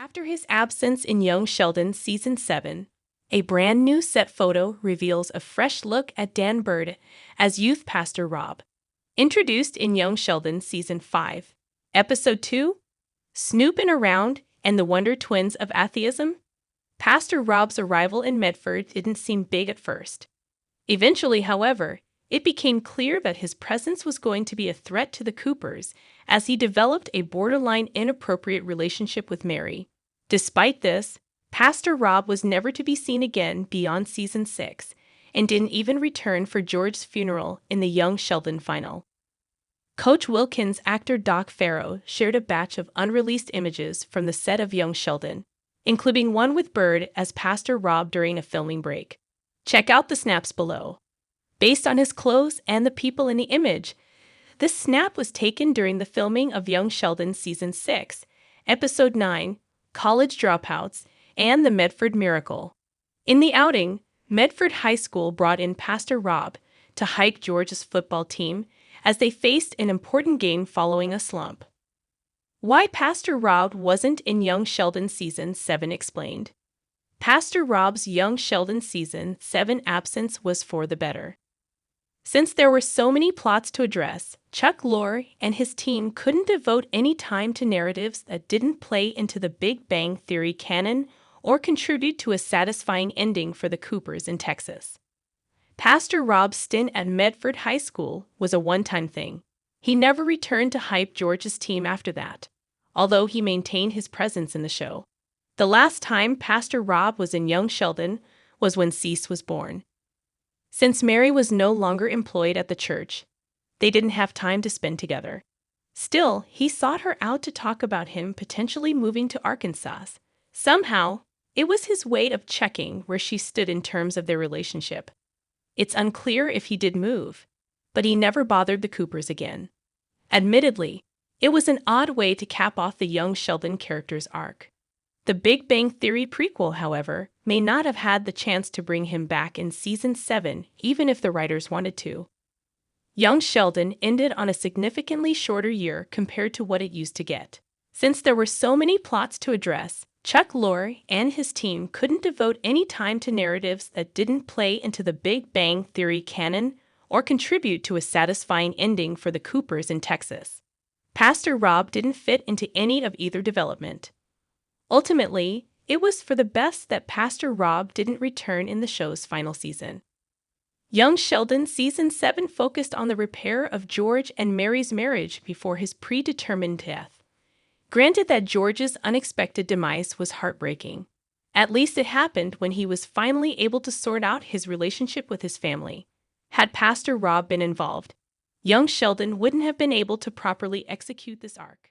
After his absence in Young Sheldon Season 7, a brand new set photo reveals a fresh look at Dan Bird as youth pastor Rob. Introduced in Young Sheldon Season 5, Episode 2, Snoopin' Around and the Wonder Twins of Atheism, Pastor Rob's arrival in Medford didn't seem big at first. Eventually, however, it became clear that his presence was going to be a threat to the Coopers as he developed a borderline inappropriate relationship with Mary. Despite this, Pastor Rob was never to be seen again beyond Season 6 and didn't even return for George's funeral in the Young Sheldon final. Coach Wilkins' actor Doc Farrow shared a batch of unreleased images from the set of Young Sheldon, including one with Bird as Pastor Rob during a filming break. Check out the snaps below. Based on his clothes and the people in the image, this snap was taken during the filming of Young Sheldon Season 6, Episode 9, College Dropouts, and the Medford Miracle. In the outing, Medford High School brought in Pastor Rob to hike George's football team as they faced an important game following a slump. Why Pastor Rob wasn't in Young Sheldon Season 7 explained. Pastor Rob's Young Sheldon Season 7 absence was for the better. Since there were so many plots to address, Chuck Lorre and his team couldn't devote any time to narratives that didn't play into the Big Bang Theory canon or contribute to a satisfying ending for the Coopers in Texas. Pastor Rob's stint at Medford High School was a one-time thing. He never returned to hype George's team after that, although he maintained his presence in the show. The last time Pastor Rob was in Young Sheldon was when Cease was born. Since Mary was no longer employed at the church, they didn't have time to spend together. Still, he sought her out to talk about him potentially moving to Arkansas. Somehow, it was his way of checking where she stood in terms of their relationship. It's unclear if he did move, but he never bothered the Coopers again. Admittedly, it was an odd way to cap off the Young Sheldon character's arc. The Big Bang Theory prequel, however, may not have had the chance to bring him back in Season 7, even if the writers wanted to. Young Sheldon ended on a significantly shorter year compared to what it used to get. Since there were so many plots to address, Chuck Lorre and his team couldn't devote any time to narratives that didn't play into the Big Bang Theory canon or contribute to a satisfying ending for the Coopers in Texas. Pastor Rob didn't fit into any of either development. Ultimately, it was for the best that Pastor Rob didn't return in the show's final season. Young Sheldon Season 7 focused on the repair of George and Mary's marriage before his predetermined death. Granted that George's unexpected demise was heartbreaking. At least it happened when he was finally able to sort out his relationship with his family. Had Pastor Rob been involved, Young Sheldon wouldn't have been able to properly execute this arc.